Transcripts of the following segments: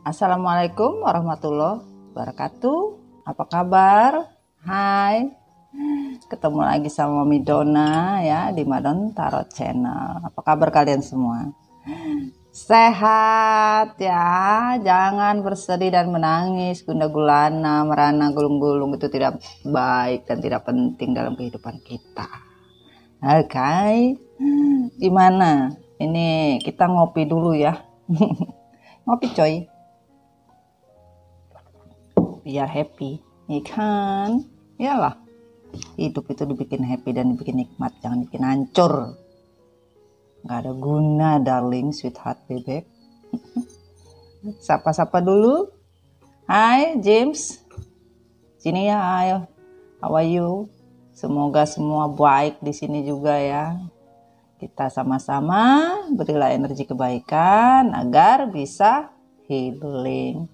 Assalamualaikum warahmatullahi wabarakatuh. Apa kabar? Hai, ketemu lagi sama Mami Dona ya di Madon Tarot Channel. Apa kabar kalian semua? Sehat ya, jangan bersedih dan menangis, gundah gulana, merana, gulung-gulung, itu tidak baik dan tidak penting dalam kehidupan kita. Oke, gimana? Ini kita ngopi dulu ya. Ngopi coy, biar happy, ya kan? Iyalah, hidup itu dibikin happy dan dibikin nikmat, jangan bikin hancur. Gak ada guna darling, sweetheart, bebek. Sapa-sapa dulu. Hai James, sini ya, ayo. How are you? Semoga semua baik di sini juga ya. Kita sama-sama berilah energi kebaikan agar bisa healing.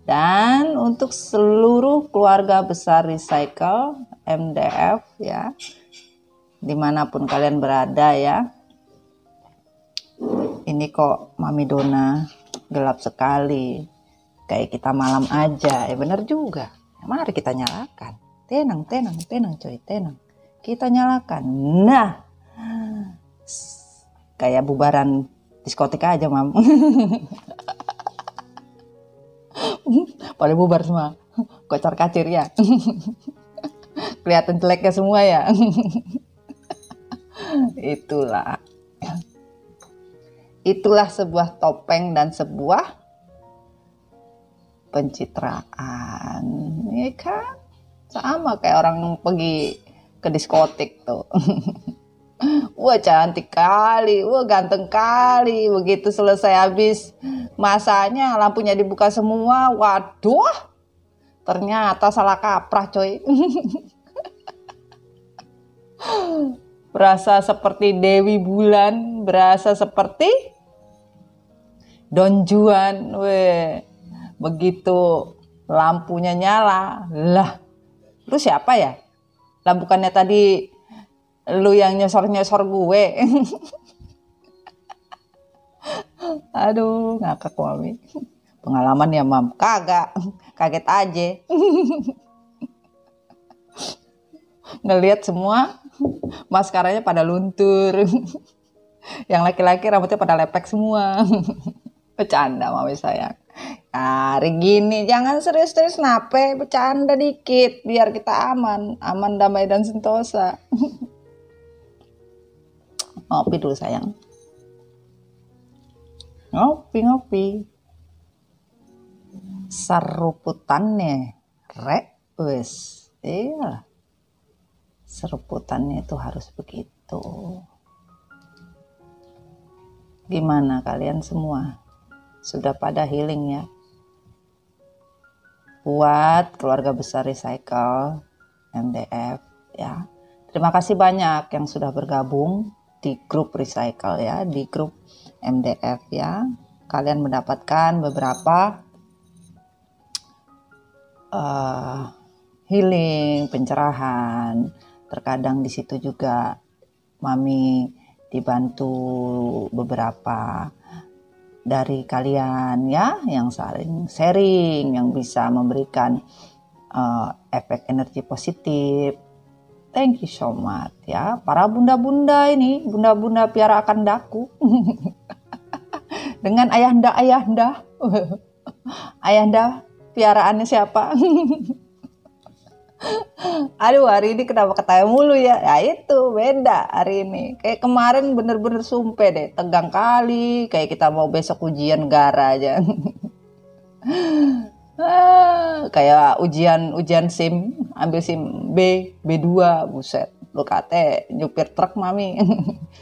Dan untuk seluruh keluarga besar Recycle MDF ya, dimanapun kalian berada ya. Ini kok Mami Dona gelap sekali, kayak kita malam aja. Bener juga, mari kita nyalakan. Tenang coy, tenang. Kita nyalakan. Nah, kayak bubaran diskotik aja mam. Pada bubar semua, kocar kacir ya. Kelihatan jeleknya semua ya. Itulah sebuah topeng dan sebuah pencitraan, ya kan? Sama kayak orang pergi ke diskotik tuh. Wah cantik kali, wah ganteng kali. Begitu selesai habis masanya, lampunya dibuka semua. Waduh, ternyata salah kaprah coy. Berasa seperti Dewi Bulan, berasa seperti Don Juan. Weh, begitu lampunya nyala, lah, lu siapa ya? Lah bukannya tadi lu yang nyosor-nyosor gue. Aduh, ngakak mami. Pengalaman ya mam? Kagak, kaget aja. Ngelihat semua maskaranya pada luntur. Yang laki-laki rambutnya pada lepek semua. Bercanda mami sayang. Hari gini jangan serius-serius, nape, bercanda dikit biar kita aman, damai dan sentosa. Ngopi dulu sayang. Ngopi. Seruputannya wes. Iya. Seruputannya itu harus begitu. Gimana kalian semua? Sudah pada healing ya? Buat keluarga besar Recycle MDF ya. Terima kasih banyak yang sudah bergabung di grup Recycle ya, di grup MDF ya. Kalian mendapatkan beberapa healing, pencerahan. Terkadang di situ juga Mami dibantu beberapa dari kalian ya, yang saling sharing, yang bisa memberikan efek energi positif. Thank you so much ya, para bunda-bunda ini, bunda-bunda piara akan daku. Dengan ayahanda piaraannya siapa? Aduh, hari ini kenapa ketawa mulu ya? Ya itu beda hari ini. Kayak kemarin bener-bener sumpah deh, tegang kali. Kayak kita mau besok ujian negara aja. Kayak ujian SIM, ambil SIM B2, buset. Lu kate nyupir truk mami.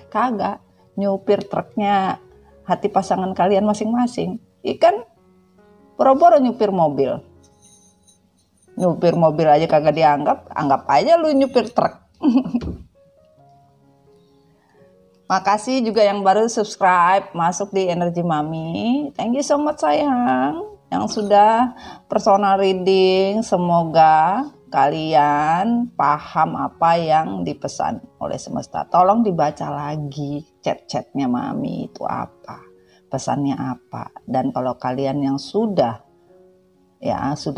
Kagak, nyupir truknya hati pasangan kalian masing-masing. Ikan boro-boro nyupir mobil. Nyupir mobil aja kagak dianggap, anggap aja lu nyupir truk. Makasih juga yang baru subscribe, masuk di Energi Mami. Thank you so much sayang. Yang sudah personal reading, semoga kalian paham apa yang dipesan oleh semesta. Tolong dibaca lagi chat-chatnya Mami itu apa. pesannya apa. Dan kalau kalian yang sudah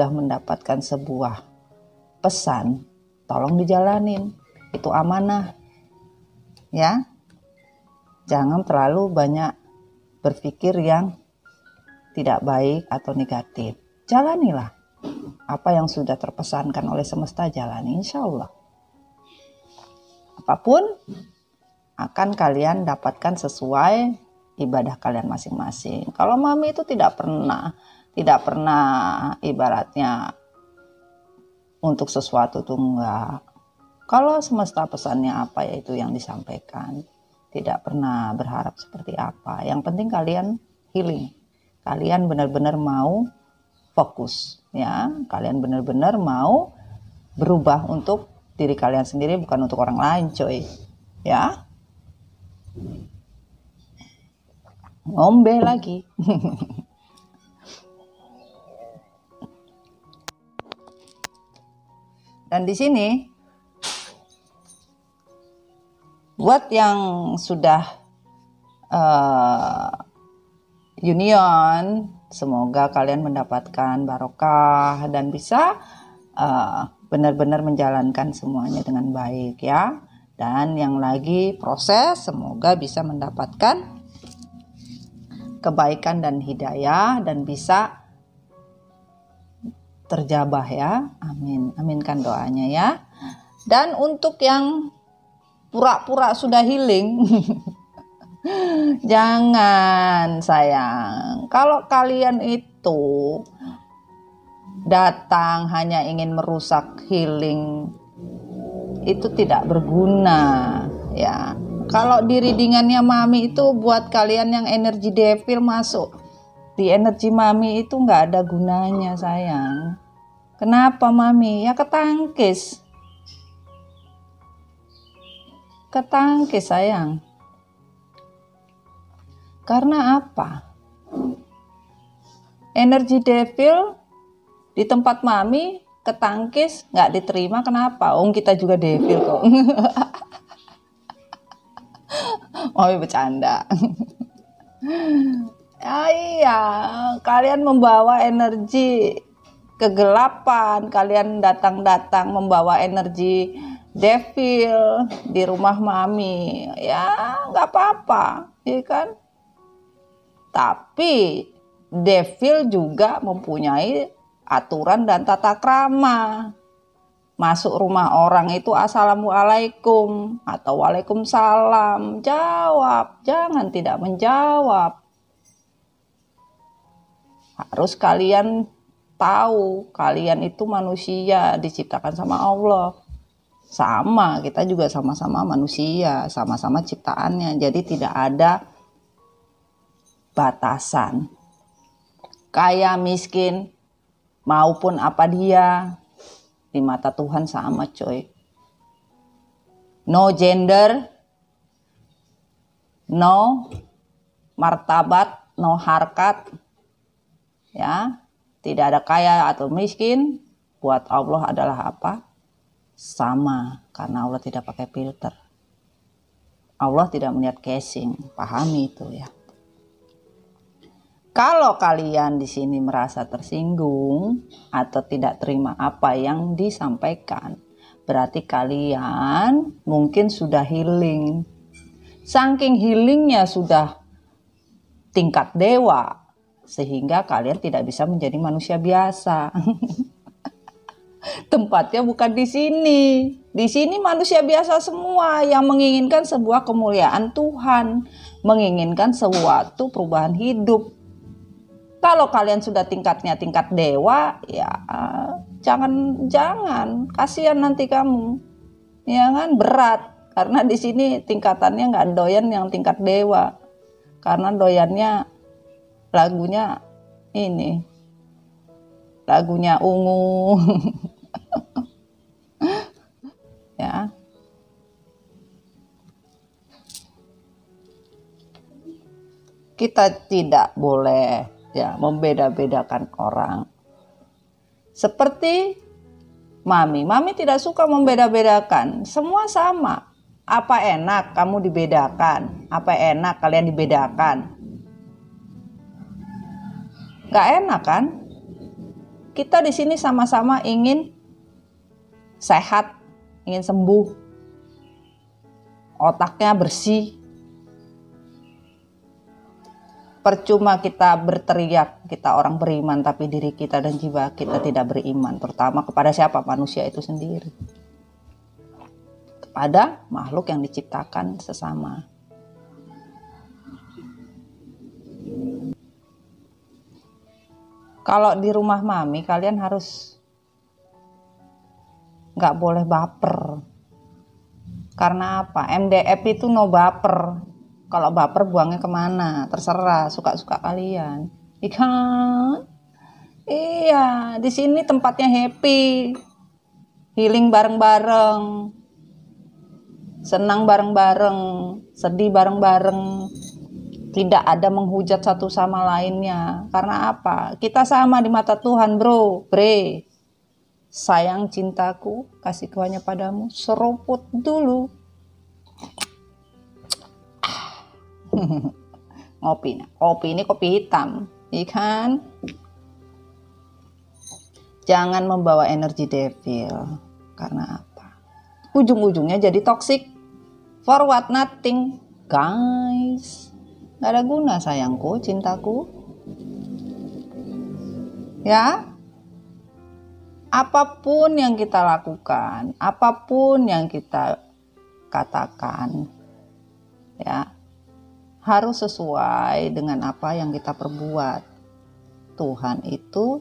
mendapatkan sebuah pesan, tolong dijalanin. Itu amanah. Ya. Jangan terlalu banyak berpikir yang tidak baik atau negatif. Jalanilah apa yang sudah terpesankan oleh semesta, jalani, insya Allah. Apapun akan kalian dapatkan sesuai ibadah kalian masing-masing. Kalau mami itu tidak pernah ibaratnya untuk sesuatu tuh enggak. Kalau semesta pesannya apa, yaitu yang disampaikan. Tidak pernah berharap seperti apa. Yang penting kalian healing. Kalian benar-benar mau fokus, ya. Kalian benar-benar mau berubah untuk diri kalian sendiri, bukan untuk orang lain, coy. Ya. Ngombe lagi. Dan di sini buat yang sudah union, semoga kalian mendapatkan barokah dan bisa benar-benar menjalankan semuanya dengan baik, ya. Dan yang lagi proses, semoga bisa mendapatkan kebaikan dan hidayah dan bisa terjabah, ya. Amin. Aminkan doanya, ya. Dan untuk yang pura-pura sudah healing, jangan sayang. Kalau kalian itu datang hanya ingin merusak healing, itu tidak berguna, ya. Kalau di readingannya mami itu buat kalian yang energi devil masuk di energi mami itu nggak ada gunanya, sayang. Kenapa mami? Ya ketangkis, sayang. Karena apa? Energi devil di tempat mami ketangkis, nggak diterima. Kenapa? Kita juga devil kok. Mami bercanda. Iya, kalian membawa energi kegelapan, kalian datang membawa energi devil di rumah mami, ya nggak apa-apa, ya kan? Tapi devil juga mempunyai aturan dan tata krama. Masuk rumah orang itu assalamualaikum atau waalaikumsalam, jawab, jangan tidak menjawab. Harus kalian tahu, kalian itu manusia diciptakan sama Allah. Sama, kita juga sama-sama manusia, sama-sama ciptaannya. Jadi tidak ada batasan. Kaya, miskin, maupun apa dia, di mata Tuhan sama, coy. No gender, no martabat, no harkat. Ya, tidak ada kaya atau miskin, buat Allah adalah apa? Sama, karena Allah tidak pakai filter. Allah tidak melihat casing, pahami itu, ya. Kalau kalian di sini merasa tersinggung atau tidak terima apa yang disampaikan, berarti kalian mungkin sudah healing. Saking healingnya sudah tingkat dewa, sehingga kalian tidak bisa menjadi manusia biasa. Tempatnya bukan di sini. Di sini manusia biasa semua yang menginginkan sebuah kemuliaan Tuhan, menginginkan suatu perubahan hidup. Kalau kalian sudah tingkatnya tingkat dewa, ya jangan, kasihan nanti kamu, ya kan, berat. Karena di sini tingkatannya nggak doyan yang tingkat dewa, karena doyannya lagunya ini, lagunya ungu. Ya. Kita tidak boleh, ya, membeda-bedakan orang. Seperti mami tidak suka membeda-bedakan, semua sama. Apa enak kamu dibedakan? Apa enak kalian dibedakan? Nggak enak kan? Kita di sini sama-sama ingin sehat, ingin sembuh, otaknya bersih. Percuma kita berteriak, kita orang beriman, tapi diri kita dan jiwa kita tidak beriman. Terutama kepada siapa? Manusia itu sendiri. Kepada makhluk yang diciptakan sesama. Kalau di rumah Mami, kalian harus nggak boleh baper. Karena apa? MDF itu no baper. Kalau baper buangnya kemana? Terserah, suka-suka kalian. Ikan. Iya, di sini tempatnya happy. Healing bareng-bareng. Senang bareng-bareng, sedih bareng-bareng. Tidak ada menghujat satu sama lainnya. Karena apa? Kita sama di mata Tuhan, bro. Bre. Sayang cintaku, kasihku hanya padamu. Seruput dulu. Kopi ini kopi hitam, ikan. Jangan membawa energi devil. Karena apa? Ujung-ujungnya jadi toxic. For what? Nothing, guys. Gak ada guna sayangku, cintaku. Ya, apapun yang kita lakukan, apapun yang kita katakan, ya, harus sesuai dengan apa yang kita perbuat. Tuhan itu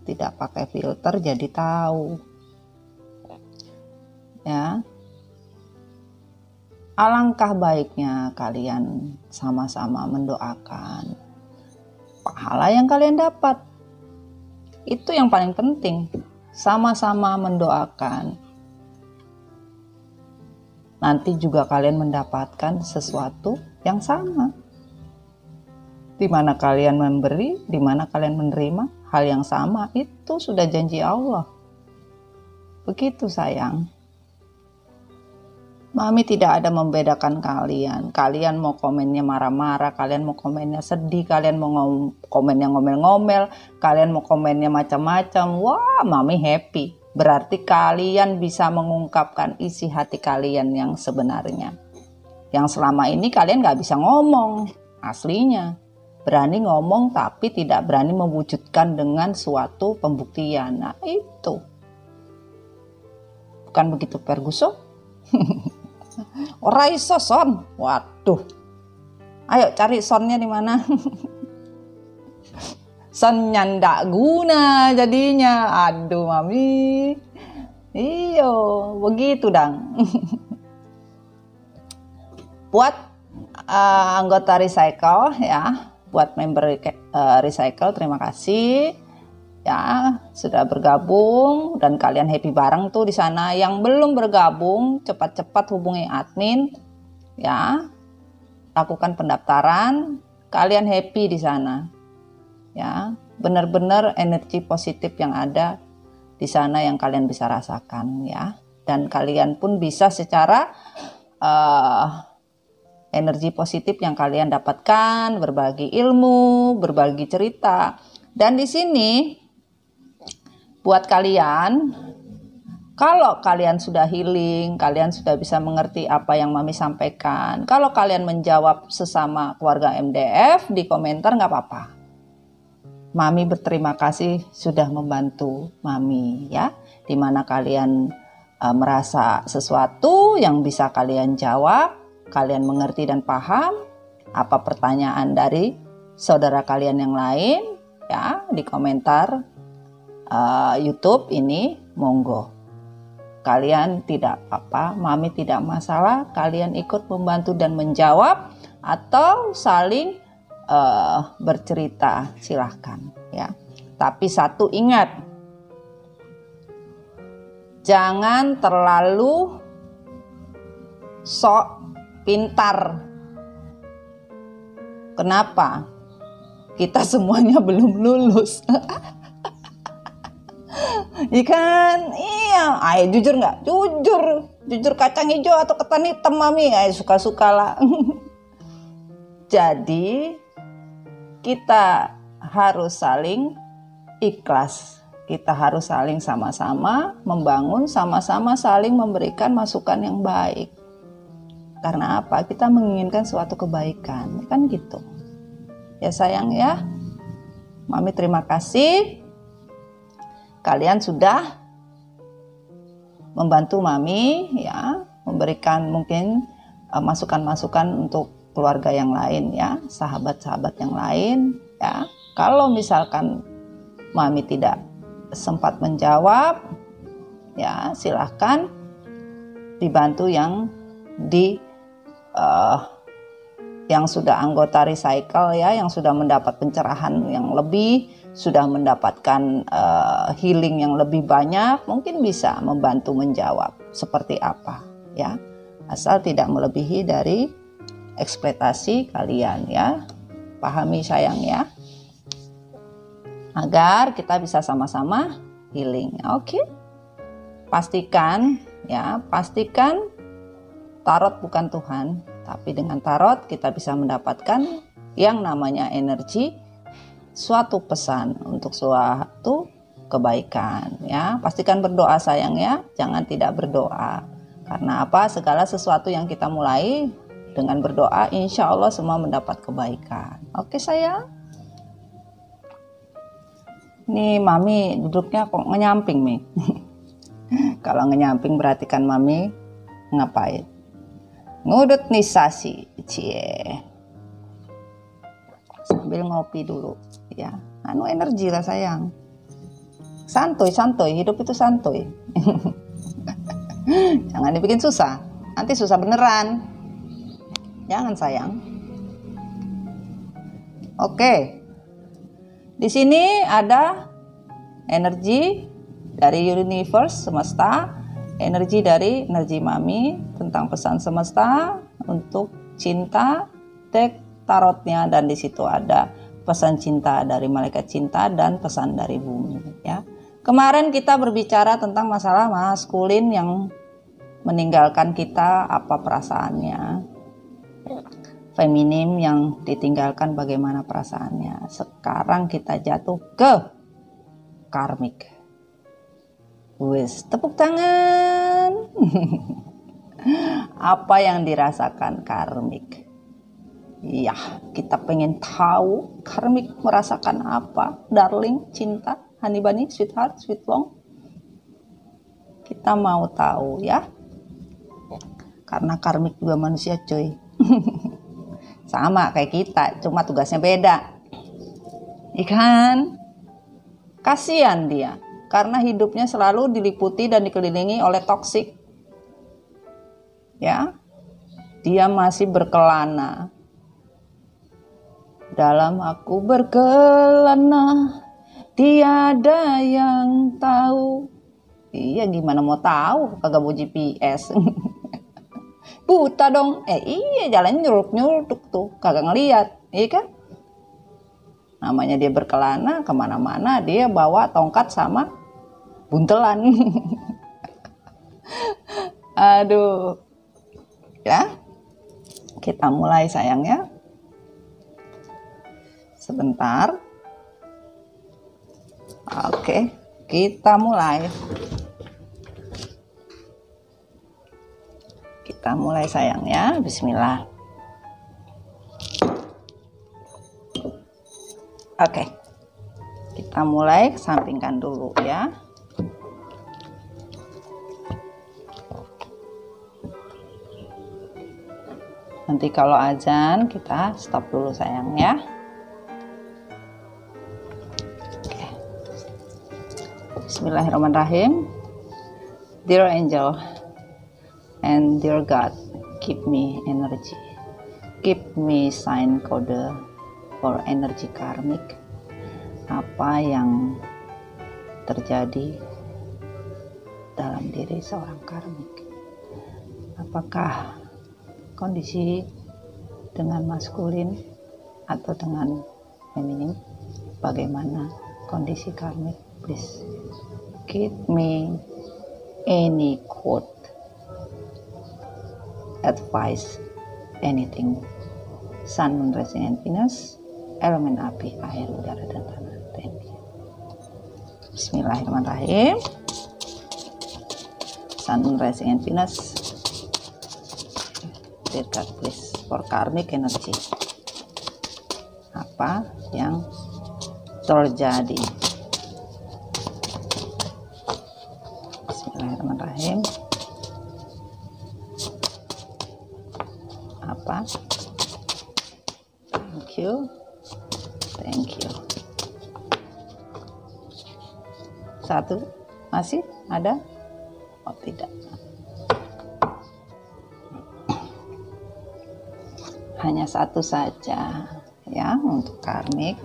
tidak pakai filter, jadi tahu. Ya. Alangkah baiknya kalian sama-sama mendoakan pahala yang kalian dapat. Itu yang paling penting. Sama-sama mendoakan. Nanti juga kalian mendapatkan sesuatu yang sama. Di mana kalian memberi, di mana kalian menerima hal yang sama, itu sudah janji Allah. Begitu sayang. Mami tidak ada membedakan kalian. Kalian mau komennya marah-marah, kalian mau komennya sedih, kalian mau komennya ngomel-ngomel, kalian mau komennya macam-macam. Wah, Mami happy. Berarti kalian bisa mengungkapkan isi hati kalian yang sebenarnya. Yang selama ini kalian gak bisa ngomong aslinya. Berani ngomong tapi tidak berani mewujudkan dengan suatu pembuktian. Nah itu. Bukan begitu Ferguson? Ora iso son. Waduh. Ayo cari sonnya di mana? Sonnya ndak guna jadinya. Aduh Mami. Iyo, begitu dang. Buat anggota recycle ya, buat member recycle terima kasih ya sudah bergabung dan kalian happy bareng tuh di sana. Yang belum bergabung cepat-cepat hubungi admin ya. Lakukan pendaftaran, kalian happy di sana. Ya, benar-benar energi positif yang ada di sana yang kalian bisa rasakan ya. Dan kalian pun bisa secara energi positif yang kalian dapatkan, berbagi ilmu, berbagi cerita. Dan di sini buat kalian, kalau kalian sudah healing, kalian sudah bisa mengerti apa yang Mami sampaikan. Kalau kalian menjawab sesama keluarga MDF di komentar nggak apa-apa. Mami berterima kasih sudah membantu Mami ya. Dimana kalian merasa sesuatu yang bisa kalian jawab, kalian mengerti dan paham apa pertanyaan dari saudara kalian yang lain ya di komentar YouTube ini monggo. Kalian tidak apa-apa, Mami tidak masalah, kalian ikut membantu dan menjawab atau saling bercerita silahkan ya. Tapi satu ingat, jangan terlalu sok pintar. Kenapa? Kita semuanya belum lulus. Ikan, iya. Ayo jujur nggak? Jujur kacang hijau atau ketan hitam Mami? Ayo suka-sukalah. Jadi kita harus saling ikhlas. Kita harus saling sama-sama membangun, sama-sama saling memberikan masukan yang baik. Karena apa? Kita menginginkan suatu kebaikan, kan gitu. Ya sayang ya. Mami terima kasih. Kalian sudah membantu Mami ya, memberikan mungkin masukan-masukan untuk keluarga yang lain ya, sahabat-sahabat yang lain ya. Kalau misalkan Mami tidak sempat menjawab ya, silahkan dibantu yang yang sudah anggota recycle ya, yang sudah mendapat pencerahan yang lebih, sudah mendapatkan healing yang lebih banyak, mungkin bisa membantu menjawab seperti apa ya, asal tidak melebihi dari ekspektasi kalian ya. Pahami sayang ya, agar kita bisa sama-sama healing. Oke. Pastikan tarot bukan Tuhan, tapi dengan tarot kita bisa mendapatkan yang namanya energi suatu pesan untuk suatu kebaikan ya. Pastikan berdoa sayang ya, jangan tidak berdoa. Karena apa? Segala sesuatu yang kita mulai dengan berdoa, insya Allah semua mendapat kebaikan. Oke sayang. Nih Mami duduknya kok ngenyamping nih. Kalau ngenyamping berarti kan Mami ngapain? Ngudut nisasi, cie. Sambil ngopi dulu, ya. Energi lah sayang. Santuy, hidup itu santuy. Jangan dibikin susah, nanti susah beneran. Jangan sayang. Oke. Di sini ada energi dari universe, semesta, energi dari energi Mami tentang pesan semesta untuk cinta, deck tarotnya, dan di situ ada pesan cinta dari malaikat cinta dan pesan dari bumi ya. Kemarin kita berbicara tentang masalah maskulin yang meninggalkan kita, apa perasaannya. Feminim yang ditinggalkan bagaimana perasaannya. Sekarang kita jatuh ke karmik. Wis, tepuk tangan. Apa yang dirasakan karmik? Ya, kita pengen tahu karmik merasakan apa, darling, cinta, honey bunny, sweetheart, sweet long. Kita mau tahu ya. Karena karmik juga manusia, coy. Sama kayak kita, cuma tugasnya beda. Ikan, kasihan dia, karena hidupnya selalu diliputi dan dikelilingi oleh toksik. Ya, dia masih berkelana. Dalam aku berkelana, tiada yang tahu. Iya, gimana mau tahu? Kagak bawa GPS. Buta dong. Iya, jalan nyuruk tuh, kagak ngeliat, iya kan? Namanya dia berkelana, kemana-mana dia bawa tongkat sama buntelan. Aduh, ya, kita mulai sayang ya. Sebentar. Oke, kita mulai. Kita mulai sayang ya, bismillah. Oke, kita mulai, sampingkan dulu ya. Nanti kalau azan kita stop dulu sayang ya. Oke. Bismillahirrahmanirrahim. Dear angel and dear God, give me energy, give me sign code for energy karmik. Apa yang terjadi dalam diri seorang karmik? Apakah kondisi dengan maskulin atau dengan feminim? Bagaimana kondisi karmik? Please give me any quote, advice, anything. Sun, Moon, Rising, and Venus, elemen api, air, udara, dan tanah. Thank you. Bismillahirrahmanirrahim. Sun, Moon, Rising, and Venus. Dear God, please for karmic energy. Apa yang terjadi? Bismillahirrahmanirrahim. Apa? Thank you. Thank you. Satu masih ada? Oh tidak. Hanya satu saja ya untuk karmik.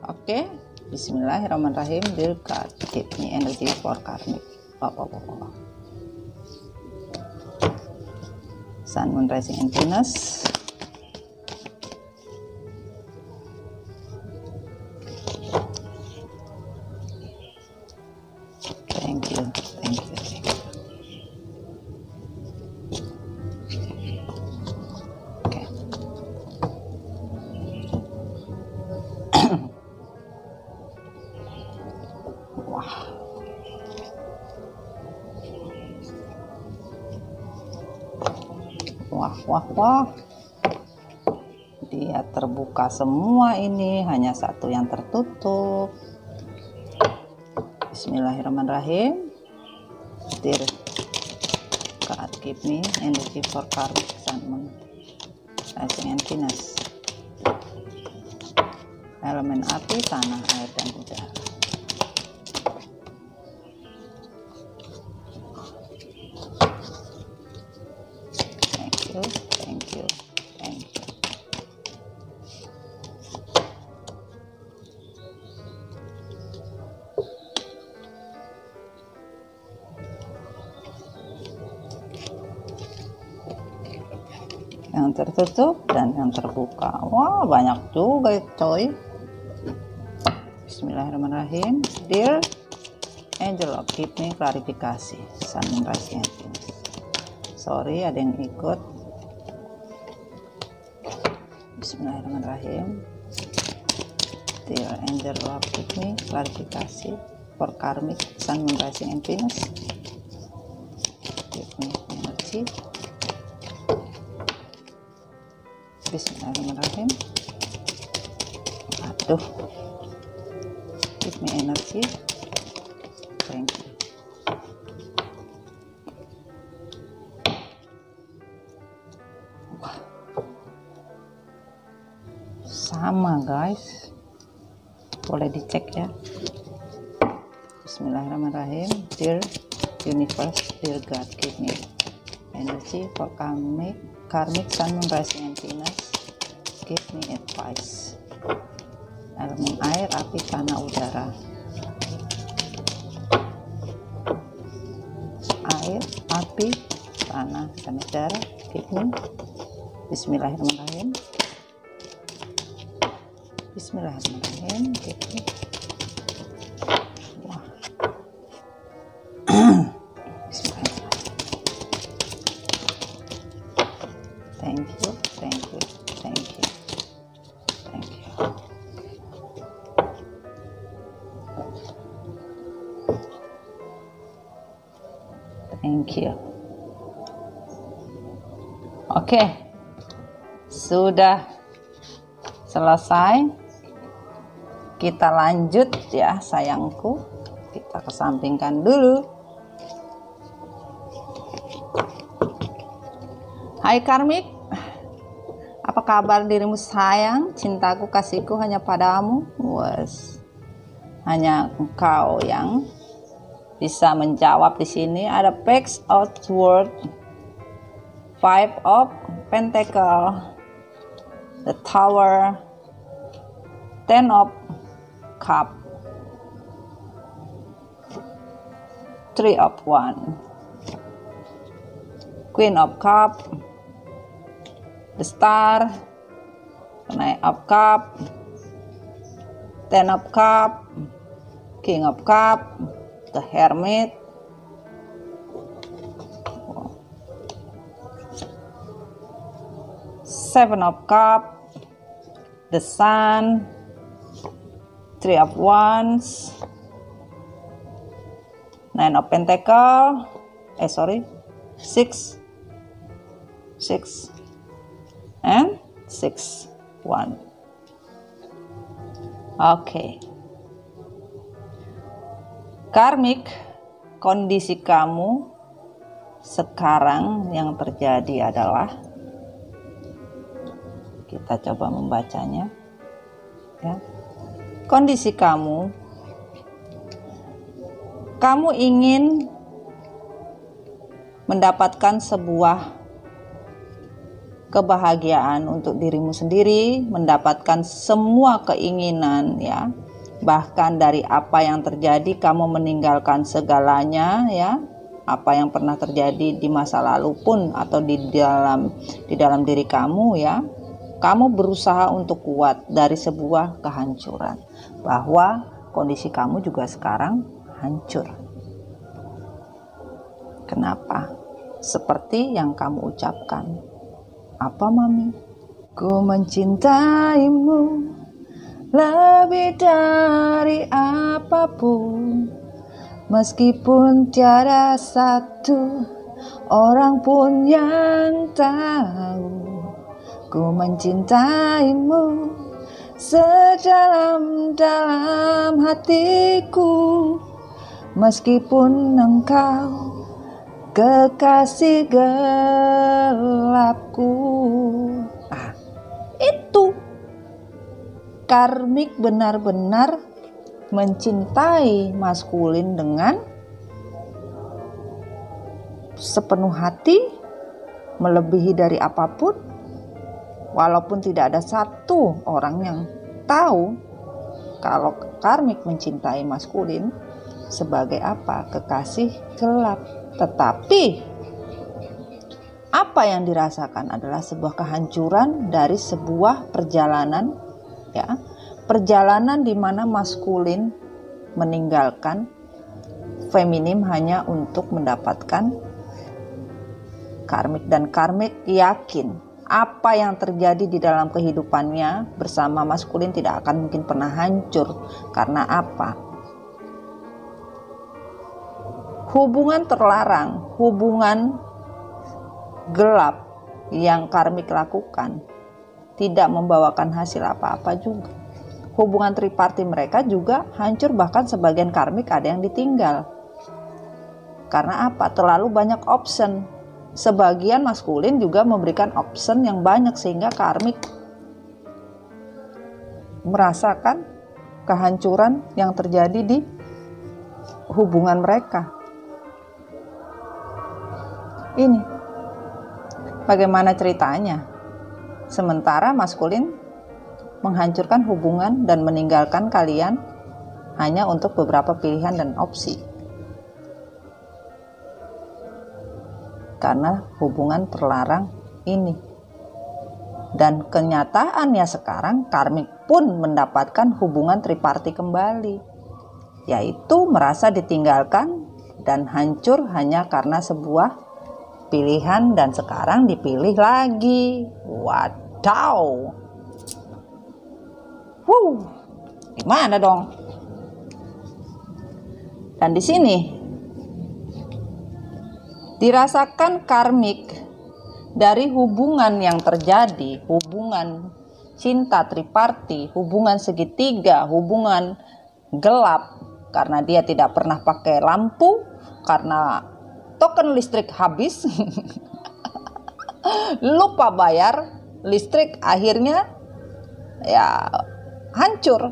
Oke, Bismillahirrahmanirrahim. Dear God, give me energy for karmik. Sun, Moon, Rising, and Venus. Thank you, thank you, thank you. Okay. Wah. Wah, wah, wah. Dia terbuka semua ini, hanya satu yang tertutup. Bismillahirrahmanirrahim. Dear God, give me energy for karmic, Sun, Moon, Rising, and Venus. Elemen api, tanah, air, dan udara. Thank you, thank you, thank you. Yang tertutup dan yang terbuka. Wah, banyak juga coy. Bismillahirrahmanirrahim. Dear Angel of, give me klarifikasi. Sun, Moon, Rising, and Venus. Sorry, ada yang ikut. Bismillahirrahmanirrahim. Dear Angel of, give me klarifikasi for karmic, Sun, Moon, Rising, and Venus. Give me energy. Bismillahirrahmanirrahim. Aduh, give me energy. Thank you. Wah. Sama guys, boleh dicek ya. Bismillahirrahmanirrahim. Dear Universe, dear God, give me energy for karmic, Sun, Moon, Rising, and Venus. Give me advice. Elemen air, api, tanah, udara. Air, api, tanah, dan udara. Give me. Bismillahirrahmanirrahim. Bismillahirrahmanirrahim. Give me. Wah. Thank you, thank you, thank you, thank you. Thank you. Oke, sudah selesai. Kita lanjut ya sayangku. Kita kesampingkan dulu. Hai karmik, apa kabar dirimu sayang? Cintaku, kasihku hanya padamu. Was. Hanya engkau yang bisa menjawab di sini. Ada Page Outward, Five of Pentacle, The Tower, Ten of Cup, Three of One, Queen of Cup, The Star, Knight of Cup, Ten of Cup, King of Cup, The Hermit, Seven of Cup, the Sun, Three of Wands, Nine of Pentacles, six and 6, 1. Oke. Karmik, kondisi kamu sekarang yang terjadi adalah, kita coba membacanya ya. Kondisi kamu ingin mendapatkan sebuah kebahagiaan untuk dirimu sendiri, mendapatkan semua keinginan ya. Bahkan dari apa yang terjadi kamu meninggalkan segalanya ya. Apa yang pernah terjadi di masa lalu pun atau di dalam diri kamu ya. Kamu berusaha untuk kuat dari sebuah kehancuran. Bahwa kondisi kamu juga sekarang hancur. Kenapa? Seperti yang kamu ucapkan. Apa, Mami? Ku mencintaimu lebih dari apapun, meskipun tiada satu orang pun yang tahu. Ku mencintaimu sedalam-dalam hatiku, meskipun engkau kekasih gelapku. Itu karmik benar-benar mencintai maskulin dengan sepenuh hati, melebihi dari apapun, walaupun tidak ada satu orang yang tahu kalau karmik mencintai maskulin sebagai apa? Kekasih gelap. Tetapi apa yang dirasakan adalah sebuah kehancuran dari sebuah perjalanan ya. Perjalanan di mana maskulin meninggalkan feminim hanya untuk mendapatkan karmik, dan karmik yakin apa yang terjadi di dalam kehidupannya bersama maskulin tidak akan mungkin pernah hancur. Karena apa? Hubungan terlarang, hubungan gelap yang karmik lakukan tidak membawakan hasil apa-apa juga. Hubungan triparti mereka juga hancur, bahkan sebagian karmik ada yang ditinggal. Karena apa? Terlalu banyak option. Sebagian maskulin juga memberikan option yang banyak sehingga karmik merasakan kehancuran yang terjadi di hubungan mereka. Ini bagaimana ceritanya? Sementara maskulin menghancurkan hubungan dan meninggalkan kalian hanya untuk beberapa pilihan dan opsi. Karena hubungan terlarang ini. Dan kenyataannya sekarang karmik pun mendapatkan hubungan triparti kembali. Yaitu merasa ditinggalkan dan hancur hanya karena sebuah pilihan, dan sekarang dipilih lagi. Wadaw. Gimana dong? Dan di sini dirasakan karmik dari hubungan yang terjadi, hubungan cinta triparti, hubungan segitiga, hubungan gelap, karena dia tidak pernah pakai lampu, karena token listrik habis, lupa bayar listrik, akhirnya ya hancur.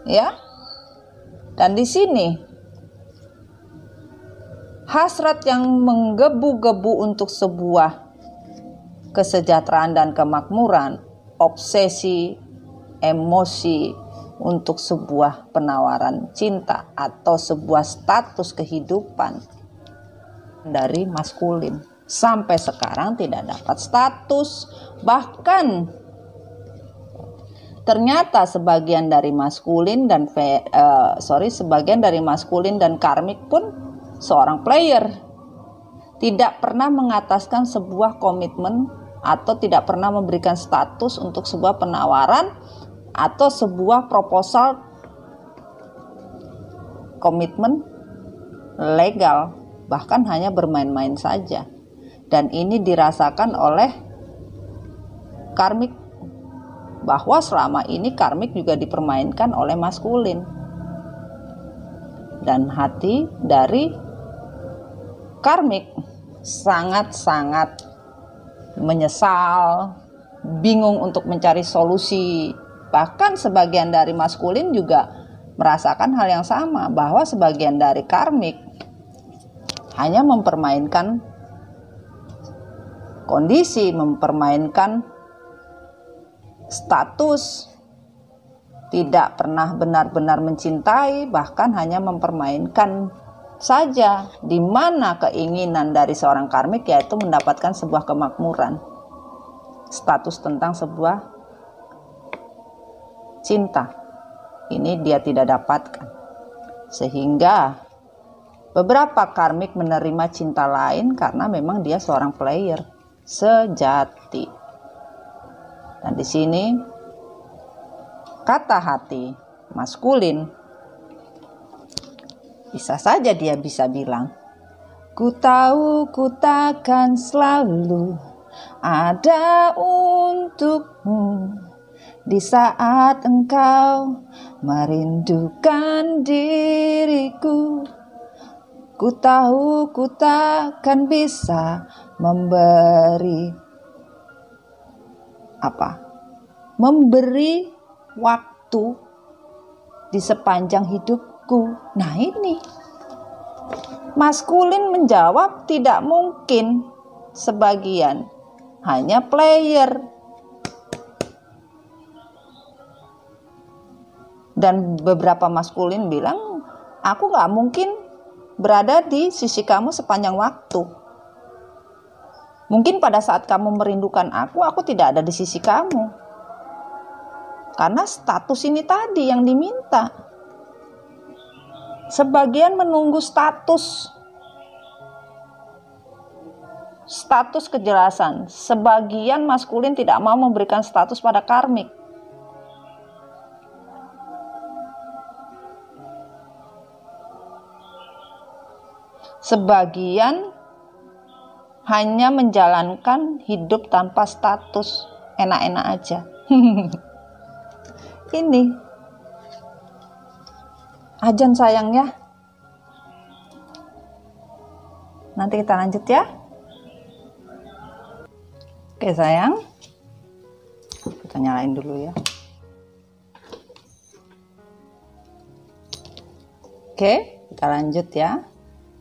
Ya. Dan di sini hasrat yang menggebu-gebu untuk sebuah kesejahteraan dan kemakmuran, obsesi, emosi untuk sebuah penawaran cinta atau sebuah status kehidupan dari maskulin. Sampai sekarang tidak dapat status, bahkan ternyata sebagian dari maskulin dan karmik pun seorang player tidak pernah mengataskan sebuah komitmen atau tidak pernah memberikan status untuk sebuah penawaran atau sebuah proposal komitmen legal, bahkan hanya bermain-main saja. Dan ini dirasakan oleh karmik, bahwa selama ini karmik juga dipermainkan oleh maskulin. Dan hati dari karmik sangat-sangat menyesal, bingung untuk mencari solusi. Bahkan sebagian dari maskulin juga merasakan hal yang sama, bahwa sebagian dari karmik hanya mempermainkan kondisi, mempermainkan status, tidak pernah benar-benar mencintai, bahkan hanya mempermainkan saja, di mana keinginan dari seorang karmik yaitu mendapatkan sebuah kemakmuran, status tentang sebuah cinta. Ini dia tidak dapatkan, sehingga beberapa karmik menerima cinta lain karena memang dia seorang player sejati. Dan di sini kata hati maskulin, bisa saja dia bisa bilang, ku tahu ku takkan selalu ada untukmu di saat engkau merindukan diriku. Ku tahu ku takkan bisa memberi waktu di sepanjang hidupku. Nah ini maskulin menjawab tidak mungkin, sebagian hanya player. Dan beberapa maskulin bilang, aku gak mungkin berada di sisi kamu sepanjang waktu. Mungkin pada saat kamu merindukan aku tidak ada di sisi kamu. Karena status ini tadi yang diminta. Sebagian menunggu status kejelasan. Sebagian maskulin tidak mau memberikan status pada karmik. Sebagian hanya menjalankan hidup tanpa status, enak-enak aja. Ini ajan sayang ya. Nanti kita lanjut ya. Oke sayang, kita nyalain dulu ya. Oke, kita lanjut ya.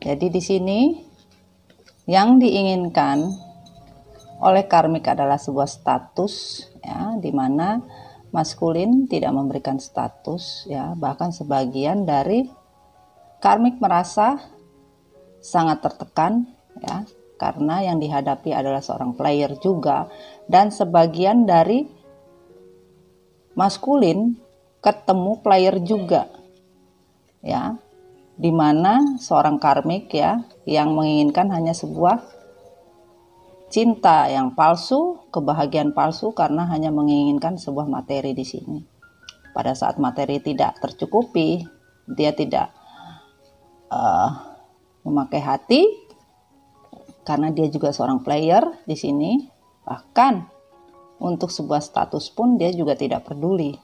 Jadi di sini yang diinginkan oleh karmik adalah sebuah status ya, di mana maskulin tidak memberikan status ya, bahkan sebagian dari karmik merasa sangat tertekan ya, karena yang dihadapi adalah seorang player juga, dan sebagian dari maskulin ketemu player juga ya, di mana seorang karmik ya yang menginginkan hanya sebuah cinta yang palsu, kebahagiaan palsu, karena hanya menginginkan sebuah materi di sini. Pada saat materi tidak tercukupi, dia tidak memakai hati, karena dia juga seorang player di sini. Bahkan untuk sebuah status pun dia juga tidak peduli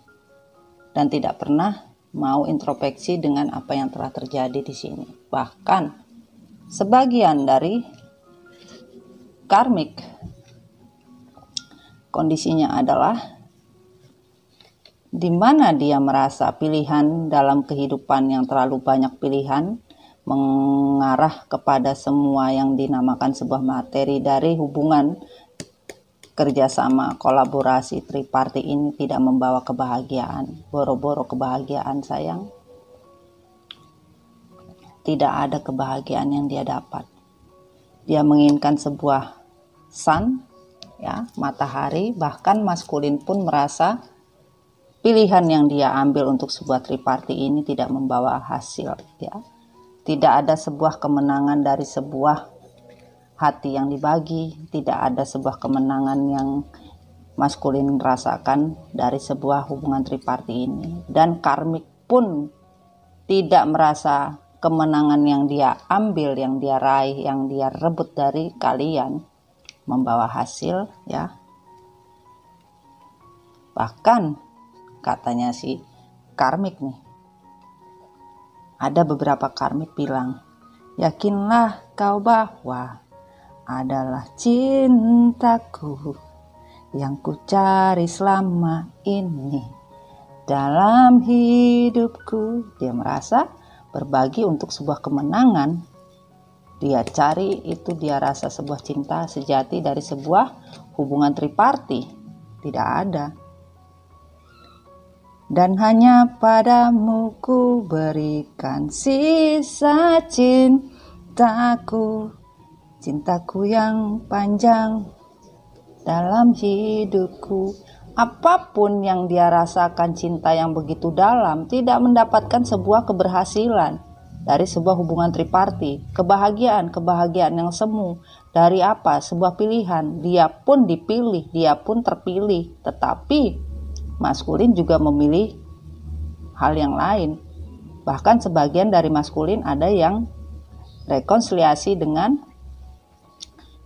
dan tidak pernah mau introspeksi dengan apa yang telah terjadi di sini. Bahkan sebagian dari karmik kondisinya adalah di mana dia merasa pilihan dalam kehidupan yang terlalu banyak pilihan, mengarah kepada semua yang dinamakan sebuah materi dari hubungan kerjasama, kolaborasi, triparti ini tidak membawa kebahagiaan. Boro-boro kebahagiaan sayang. Tidak ada kebahagiaan yang dia dapat. Dia menginginkan sebuah sun, ya, matahari. Bahkan maskulin pun merasa pilihan yang dia ambil untuk sebuah triparti ini tidak membawa hasil, ya. Tidak ada sebuah kemenangan dari sebuah hati yang dibagi, tidak ada sebuah kemenangan yang maskulin rasakan dari sebuah hubungan triparti ini. Dan karmik pun tidak merasa kemenangan yang dia ambil, yang dia raih, yang dia rebut dari kalian membawa hasil, ya. Bahkan katanya si karmik nih, ada beberapa karmik bilang, yakinlah kau bahwa adalah cintaku yang ku cari selama ini dalam hidupku. Dia merasa berbagi untuk sebuah kemenangan. Dia cari itu, dia rasa sebuah cinta sejati dari sebuah hubungan triparti. Tidak ada. Dan hanya padamu ku berikan sisa cintaku, cintaku yang panjang dalam hidupku. Apapun yang dia rasakan, cinta yang begitu dalam, tidak mendapatkan sebuah keberhasilan dari sebuah hubungan triparti. Kebahagiaan yang semu. Dari apa? Sebuah pilihan. Dia pun dipilih, dia pun terpilih. Tetapi maskulin juga memilih hal yang lain. Bahkan sebagian dari maskulin ada yang rekonsiliasi dengan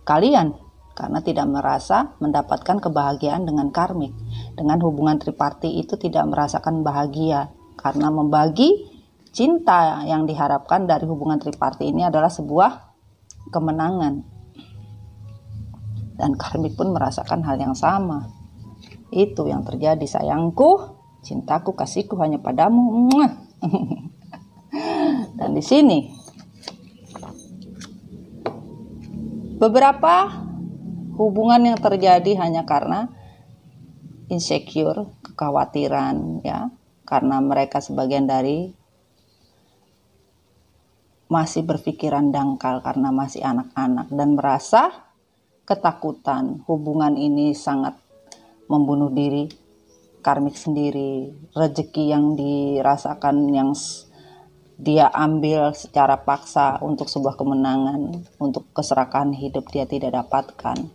kalian karena tidak merasa mendapatkan kebahagiaan dengan karmik. Dengan hubungan triparti itu tidak merasakan bahagia karena membagi cinta yang diharapkan dari hubungan triparti ini adalah sebuah kemenangan. Dan karmik pun merasakan hal yang sama. Itu yang terjadi, sayangku, cintaku, kasihku hanya padamu. Dan di sini beberapa hubungan yang terjadi hanya karena insecure, kekhawatiran, ya, karena mereka sebagian dari masih berpikiran dangkal karena masih anak-anak dan merasa ketakutan. Hubungan ini sangat membunuh diri, karmik sendiri, rezeki yang dirasakan yang dia ambil secara paksa untuk sebuah kemenangan, untuk keserakahan hidup dia tidak dapatkan,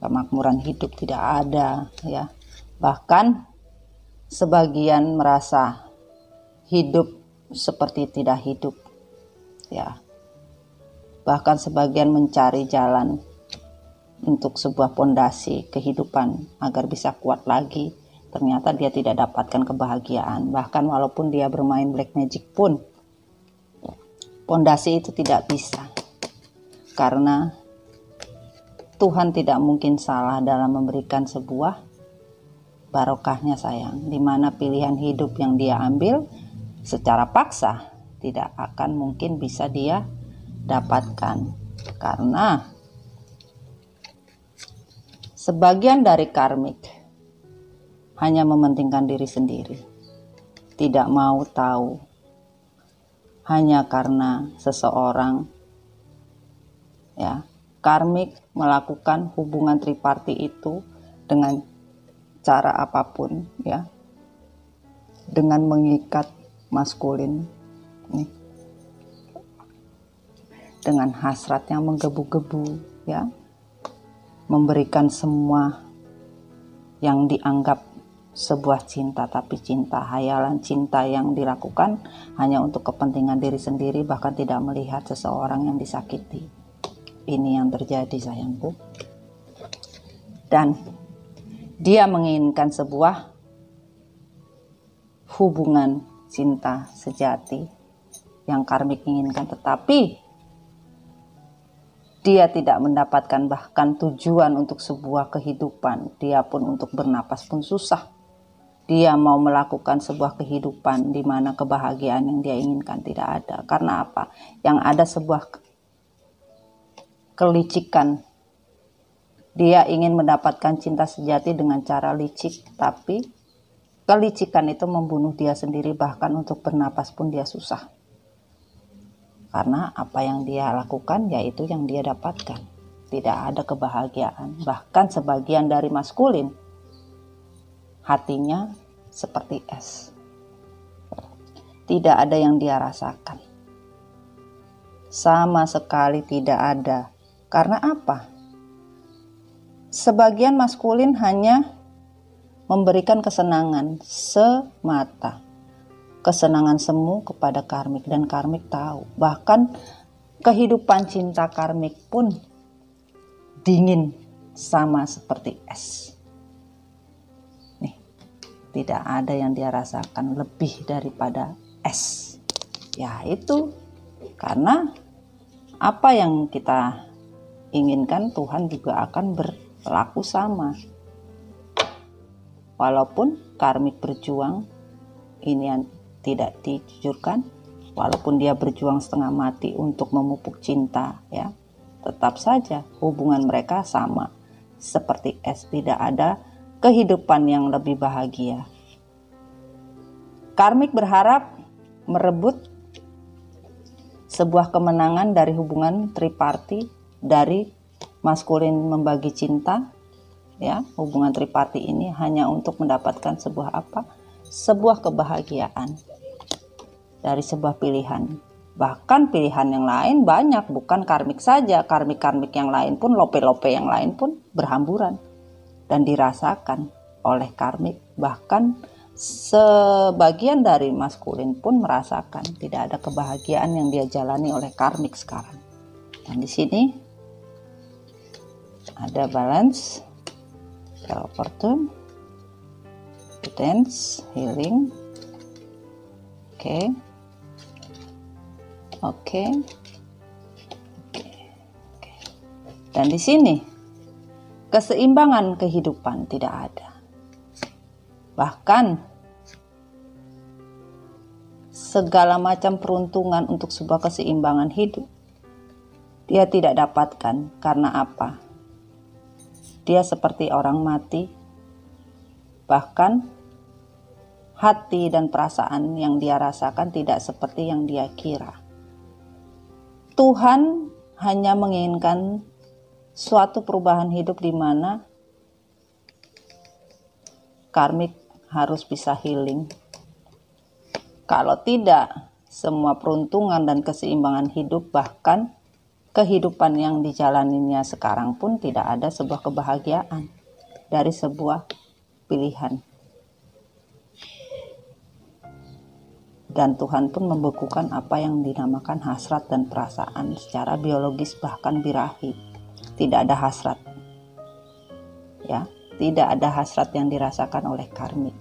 kemakmuran hidup tidak ada, ya. Bahkan sebagian merasa hidup seperti tidak hidup, ya. Bahkan sebagian mencari jalan untuk sebuah pondasi kehidupan agar bisa kuat lagi. Ternyata dia tidak dapatkan kebahagiaan. Bahkan walaupun dia bermain black magic pun pondasi itu tidak bisa. Karena Tuhan tidak mungkin salah dalam memberikan sebuah barokahnya, sayang. Dimana pilihan hidup yang dia ambil secara paksa tidak akan mungkin bisa dia dapatkan. Karena sebagian dari karmik hanya mementingkan diri sendiri, tidak mau tahu, hanya karena seseorang, ya. Karmik melakukan hubungan triparti itu dengan cara apapun, ya, dengan mengikat maskulin, nih, dengan hasrat yang menggebu-gebu, ya, memberikan semua yang dianggap sebuah cinta, tapi cinta hayalan, cinta yang dilakukan hanya untuk kepentingan diri sendiri, bahkan tidak melihat seseorang yang disakiti. Ini yang terjadi, sayangku. Dan dia menginginkan sebuah hubungan cinta sejati yang karmik inginkan, tetapi dia tidak mendapatkan bahkan tujuan untuk sebuah kehidupan. Dia pun untuk bernapas pun susah. Dia mau melakukan sebuah kehidupan di mana kebahagiaan yang dia inginkan tidak ada. Karena apa? Yang ada sebuah kelicikan. Dia ingin mendapatkan cinta sejati dengan cara licik, tapi kelicikan itu membunuh dia sendiri, bahkan untuk bernapas pun dia susah. Karena apa yang dia lakukan yaitu yang dia dapatkan. Tidak ada kebahagiaan. Bahkan sebagian dari maskulin hatinya seperti es. Tidak ada yang dia rasakan. Sama sekali tidak ada Karena apa? Sebagian maskulin hanya memberikan kesenangan semata. Kesenangan semu kepada karmik, dan karmik tahu. Bahkan kehidupan cinta karmik pun dingin sama seperti es. Nih, tidak ada yang dia rasakan lebih daripada es. Ya itu karena apa yang kita inginkan Tuhan juga akan berlaku sama. Walaupun karmik berjuang, ini yang tidak dijujurkan, walaupun dia berjuang setengah mati untuk memupuk cinta, ya, tetap saja hubungan mereka sama seperti es, tidak ada kehidupan yang lebih bahagia. Karmik berharap merebut sebuah kemenangan dari hubungan triparti, dari maskulin membagi cinta, ya, hubungan triparti ini hanya untuk mendapatkan sebuah apa? Sebuah kebahagiaan dari sebuah pilihan. Bahkan pilihan yang lain banyak, bukan karmik saja. Karmik-karmik yang lain pun, lope-lope yang lain pun berhamburan dan dirasakan oleh karmik. Bahkan sebagian dari maskulin pun merasakan tidak ada kebahagiaan yang dia jalani oleh karmik sekarang. Dan di sini ada balance, opportune, potence, healing. Oke. Dan di sini keseimbangan kehidupan tidak ada. Bahkan segala macam peruntungan untuk sebuah keseimbangan hidup dia tidak dapatkan. Karena apa? Dia seperti orang mati. Bahkan hati dan perasaan yang dia rasakan tidak seperti yang dia kira. Tuhan hanya menginginkan suatu perubahan hidup di mana karmik harus bisa healing. Kalau tidak, semua peruntungan dan keseimbangan hidup, bahkan kehidupan yang dijalaninya sekarang pun tidak ada sebuah kebahagiaan dari sebuah pilihan. Dan Tuhan pun membekukan apa yang dinamakan hasrat dan perasaan secara biologis, bahkan birahi. Tidak ada hasrat. Ya, tidak ada hasrat yang dirasakan oleh karmik.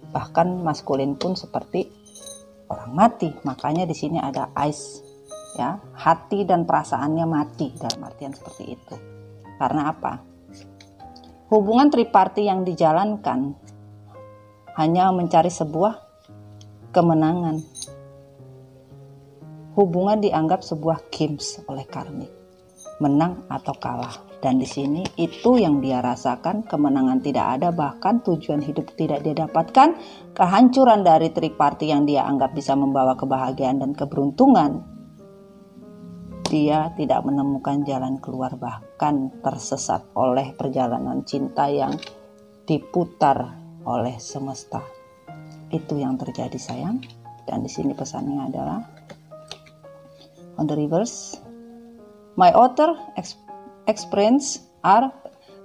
Bahkan maskulin pun seperti orang mati. Makanya di sini ada ice, ya, hati dan perasaannya mati, dalam artian seperti itu. Karena apa? Hubungan triparti yang dijalankan hanya mencari sebuah kemenangan. Hubungan dianggap sebuah games oleh karmik, menang atau kalah. Dan di sini itu yang dia rasakan, kemenangan tidak ada, bahkan tujuan hidup tidak dia dapatkan, kehancuran dari triparti yang dia anggap bisa membawa kebahagiaan dan keberuntungan. Dia tidak menemukan jalan keluar, bahkan tersesat oleh perjalanan cinta yang diputar oleh semesta. Itu yang terjadi, sayang. Dan di sini pesannya adalah on the reverse, my outer experience are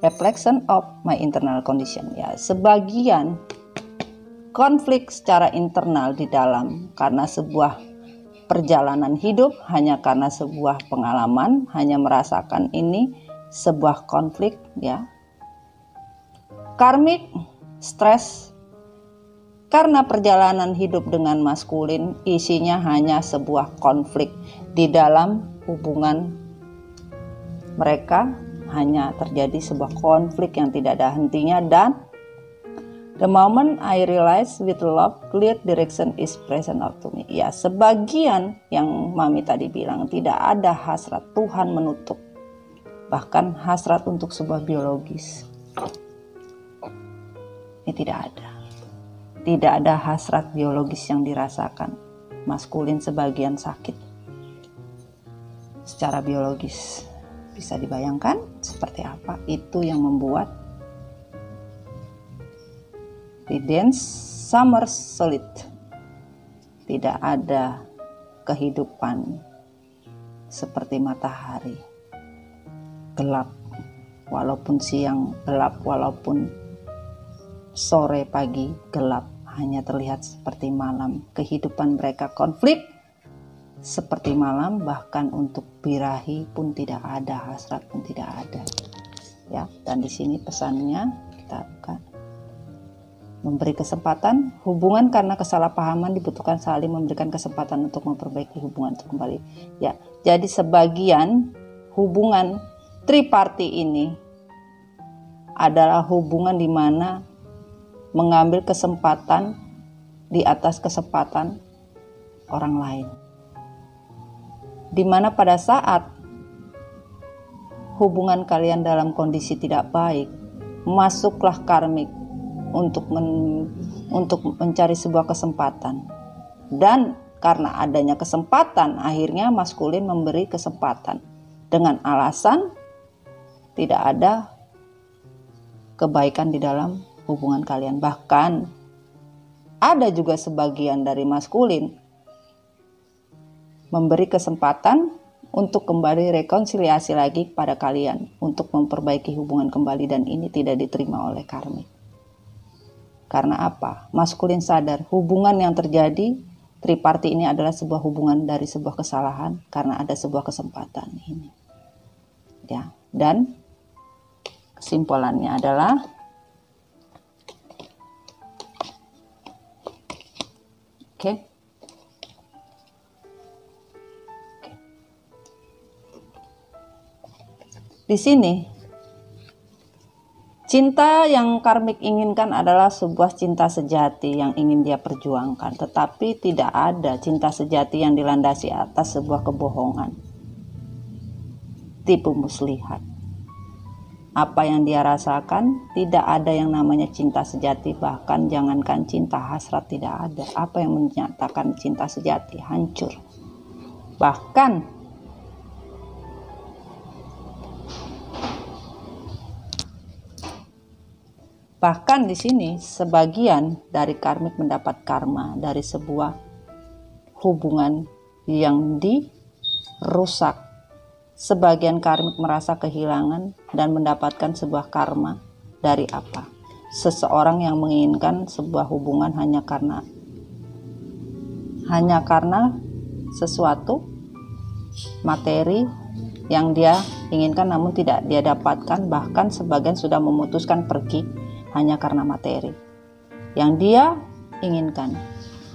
reflection of my internal condition. Ya, sebagian konflik secara internal di dalam karena sebuah perjalanan hidup, hanya karena sebuah pengalaman, hanya merasakan ini sebuah konflik, ya. Karmik stres karena perjalanan hidup dengan maskulin isinya hanya sebuah konflik di dalam hubungan mereka, hanya terjadi sebuah konflik yang tidak ada hentinya. Dan the moment I realize with love, clear direction is present out to me. Ya, sebagian yang Mami tadi bilang, tidak ada hasrat, Tuhan menutup. Bahkan hasrat untuk sebuah biologis. Ini tidak ada. Tidak ada hasrat biologis yang dirasakan. Maskulin sebagian sakit secara biologis. Bisa dibayangkan seperti apa? Itu yang membuat di dense summer solid tidak ada kehidupan seperti matahari. gelap, walaupun siang gelap, walaupun sore pagi gelap, hanya terlihat seperti malam. Kehidupan mereka konflik seperti malam, bahkan untuk birahi pun tidak ada, hasrat pun tidak ada. Ya, dan di sini pesannya kita buka. Memberi kesempatan, hubungan karena kesalahpahaman dibutuhkan saling memberikan kesempatan untuk memperbaiki hubungan itu kembali. Ya, jadi sebagian hubungan triparty ini adalah hubungan di mana mengambil kesempatan di atas kesempatan orang lain. Di mana pada saat hubungan kalian dalam kondisi tidak baik, masuklah karmik untuk mencari sebuah kesempatan. Dan karena adanya kesempatan, akhirnya maskulin memberi kesempatan dengan alasan tidak ada kebaikan di dalam hubungan kalian. Bahkan ada juga sebagian dari maskulin memberi kesempatan untuk kembali rekonsiliasi lagi pada kalian, untuk memperbaiki hubungan kembali, dan ini tidak diterima oleh karmik. Karena apa? Maskulin sadar hubungan yang terjadi triparty ini adalah sebuah hubungan dari sebuah kesalahan karena ada sebuah kesempatan ini. Ya, dan kesimpulannya adalah di sini cinta yang karmik inginkan adalah sebuah cinta sejati yang ingin dia perjuangkan, tetapi tidak ada cinta sejati yang dilandasi atas sebuah kebohongan, tipu muslihat. Apa yang dia rasakan, tidak ada yang namanya cinta sejati, bahkan jangankan cinta hasrat tidak ada. Apa yang menyatakan cinta sejati? Hancur. Bahkan di sini sebagian dari karmik mendapat karma dari sebuah hubungan yang dirusak. Sebagian karmik merasa kehilangan dan mendapatkan sebuah karma dari apa? Seseorang yang menginginkan sebuah hubungan hanya karena sesuatu materi yang dia inginkan namun tidak dia dapatkan. Bahkan sebagian sudah memutuskan pergi hanya karena materi yang dia inginkan.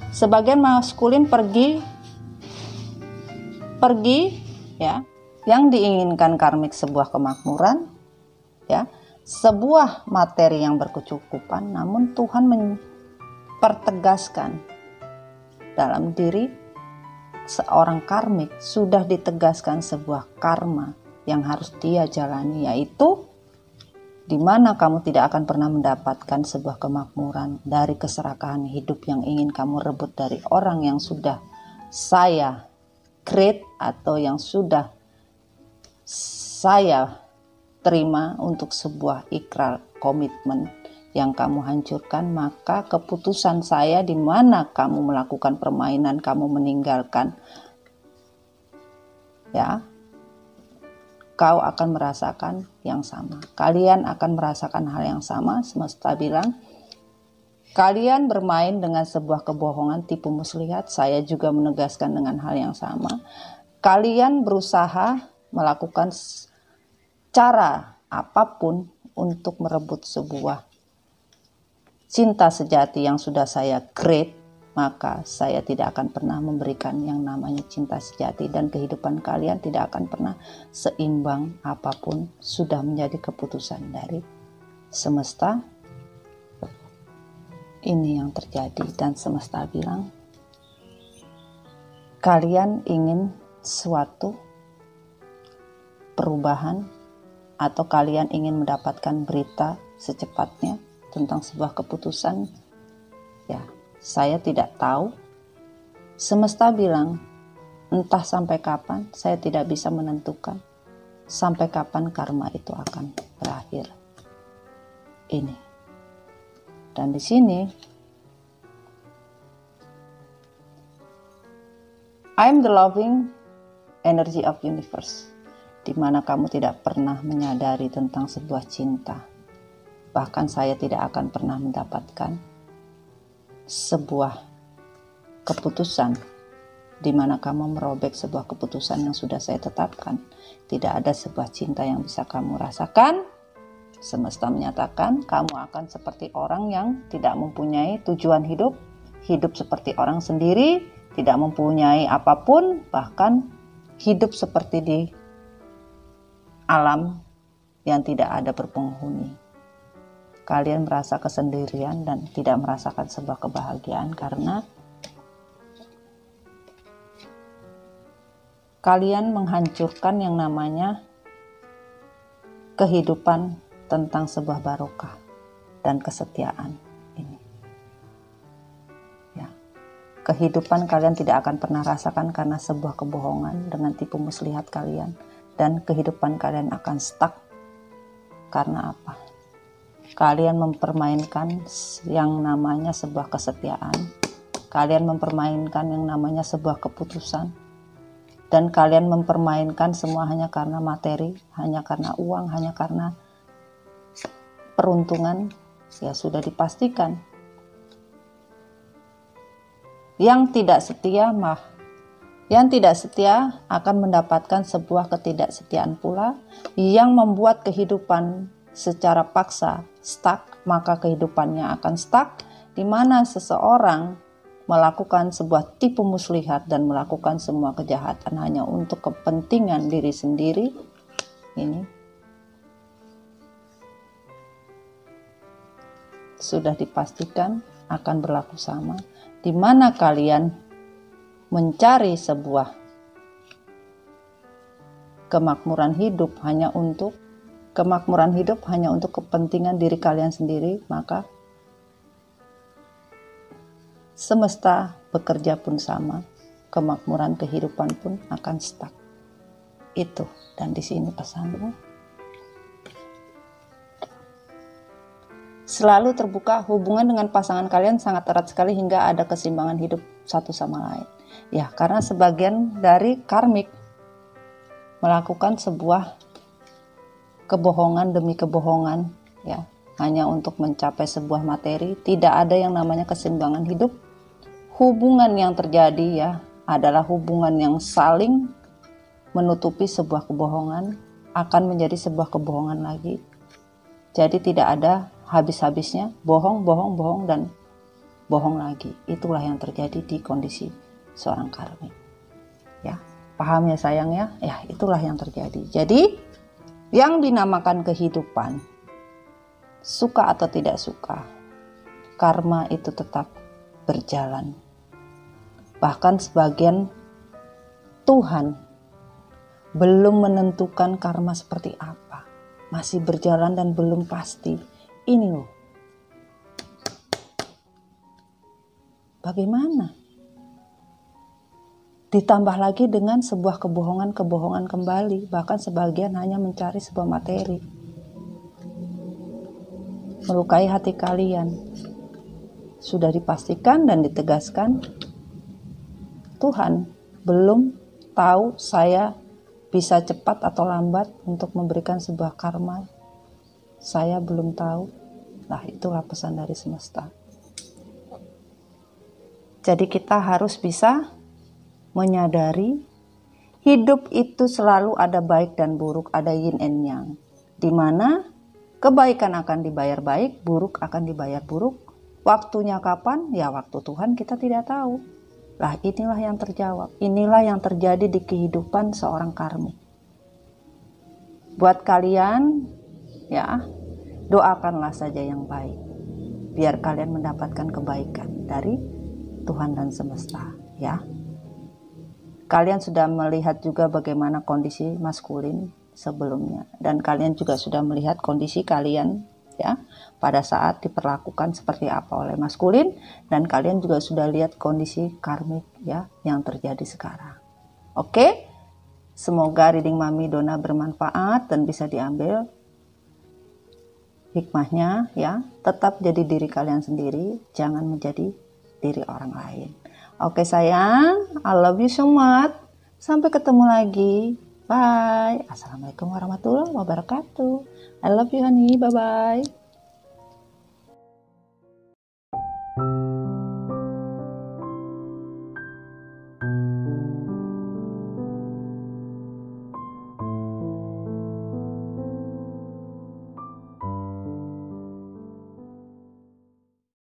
Sebagian maskulin pergi ya, yang diinginkan karmik sebuah kemakmuran, ya, sebuah materi yang berkecukupan, namun Tuhan mempertegaskan dalam diri seorang karmik sudah ditegaskan sebuah karma yang harus dia jalani, yaitu di mana kamu tidak akan pernah mendapatkan sebuah kemakmuran dari keserakahan hidup yang ingin kamu rebut dari orang yang sudah saya create atau yang sudah saya terima untuk sebuah ikrar komitmen yang kamu hancurkan. Maka keputusan saya di mana kamu melakukan permainan, kamu meninggalkan, ya, kau akan merasakan yang sama. Kalian akan merasakan hal yang sama. Semesta bilang, kalian bermain dengan sebuah kebohongan tipu muslihat. Saya juga menegaskan dengan hal yang sama. Kalian berusaha melakukan cara apapun untuk merebut sebuah cinta sejati yang sudah saya create. Maka saya tidak akan pernah memberikan yang namanya cinta sejati, dan kehidupan kalian tidak akan pernah seimbang apapun sudah menjadi keputusan dari semesta. Ini yang terjadi, dan semesta bilang kalian ingin suatu perubahan atau kalian ingin mendapatkan berita secepatnya tentang sebuah keputusan, ya, saya tidak tahu. Semesta bilang, entah sampai kapan, saya tidak bisa menentukan sampai kapan karma itu akan berakhir. Ini. Dan di sini, I'm the loving energy of universe. di mana kamu tidak pernah menyadari tentang sebuah cinta. Bahkan saya tidak akan pernah mendapatkan sebuah keputusan di mana kamu merobek sebuah keputusan yang sudah saya tetapkan. Tidak ada sebuah cinta yang bisa kamu rasakan. Semesta menyatakan kamu akan seperti orang yang tidak mempunyai tujuan hidup, hidup seperti orang sendiri, tidak mempunyai apapun, bahkan hidup seperti di alam yang tidak ada berpenghuni. Kalian merasa kesendirian dan tidak merasakan sebuah kebahagiaan karena kalian menghancurkan yang namanya kehidupan tentang sebuah barokah dan kesetiaan ini. Ya. Kehidupan kalian tidak akan pernah rasakan karena sebuah kebohongan dengan tipu muslihat kalian, dan kehidupan kalian akan stuck karena apa? Kalian mempermainkan yang namanya sebuah kesetiaan, kalian mempermainkan yang namanya sebuah keputusan, dan kalian mempermainkan semua hanya karena materi, hanya karena uang, hanya karena peruntungan. Ya sudah dipastikan yang tidak setia akan mendapatkan sebuah ketidaksetiaan pula yang membuat kehidupan secara paksa stuck, maka kehidupannya akan stuck, di mana seseorang melakukan sebuah tipu muslihat dan melakukan semua kejahatan hanya untuk kepentingan diri sendiri. Ini sudah dipastikan akan berlaku sama, di mana kalian mencari sebuah kemakmuran hidup hanya untuk kepentingan diri kalian sendiri, maka semesta bekerja pun sama, kemakmuran kehidupan pun akan stuck. Itu, dan di sini pesannya. Selalu terbuka, hubungan dengan pasangan kalian sangat erat sekali hingga ada keseimbangan hidup satu sama lain. Ya, karena sebagian dari karmik melakukan sebuah kebohongan demi kebohongan, ya, hanya untuk mencapai sebuah materi. Tidak ada yang namanya keseimbangan hidup. Hubungan yang terjadi ya adalah hubungan yang saling menutupi sebuah kebohongan akan menjadi sebuah kebohongan lagi. Jadi tidak ada habis-habisnya, bohong, dan bohong lagi. Itulah yang terjadi di kondisi seorang karmik. Ya, paham ya sayang ya? Ya, itulah yang terjadi. Jadi, yang dinamakan kehidupan, suka atau tidak suka, karma itu tetap berjalan. Bahkan sebagian Tuhan belum menentukan karma seperti apa. Masih berjalan dan belum pasti. Ini loh. Bagaimana? Ditambah lagi dengan sebuah kebohongan kembali. Bahkan sebagian hanya mencari sebuah materi. Melukai hati kalian. Sudah dipastikan dan ditegaskan, Tuhan belum tahu saya bisa cepat atau lambat untuk memberikan sebuah karma. Saya belum tahu. Nah, itulah pesan dari semesta. Jadi kita harus bisa menyadari hidup itu selalu ada baik dan buruk, ada yin and yang. Di mana kebaikan akan dibayar baik, buruk akan dibayar buruk. Waktunya kapan? Ya waktu Tuhan kita tidak tahu. Lah inilah yang terjawab. Inilah yang terjadi di kehidupan seorang karmik. Buat kalian, ya, doakanlah saja yang baik. Biar kalian mendapatkan kebaikan dari Tuhan dan semesta, ya. Kalian sudah melihat juga bagaimana kondisi maskulin sebelumnya. Dan kalian juga sudah melihat kondisi kalian, ya, pada saat diperlakukan seperti apa oleh maskulin, dan kalian juga sudah lihat kondisi karmik ya yang terjadi sekarang. Oke, semoga reading Mami Dona bermanfaat dan bisa diambil hikmahnya ya. Tetap jadi diri kalian sendiri, jangan menjadi diri orang lain. Oke sayang, I love you so much. Sampai ketemu lagi. Bye. Assalamualaikum warahmatullahi wabarakatuh. I love you honey. Bye bye.